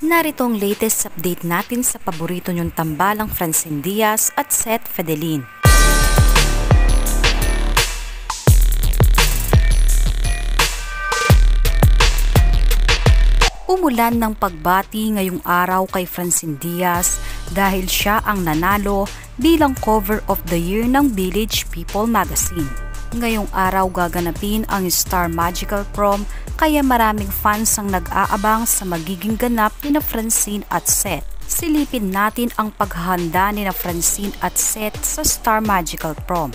Narito ang latest update natin sa paborito niyong tambalang Francine Diaz at Seth Fedelin. Umulan ng pagbati ngayong araw kay Francine Diaz dahil siya ang nanalo bilang cover of the year ng Village People magazine. Ngayong araw gaganapin ang Star Magical Prom kaya maraming fans ang nag-aabang sa magiging ganap ni Francine at Seth. Silipin natin ang paghahanda ni Francine at Seth sa Star Magical Prom.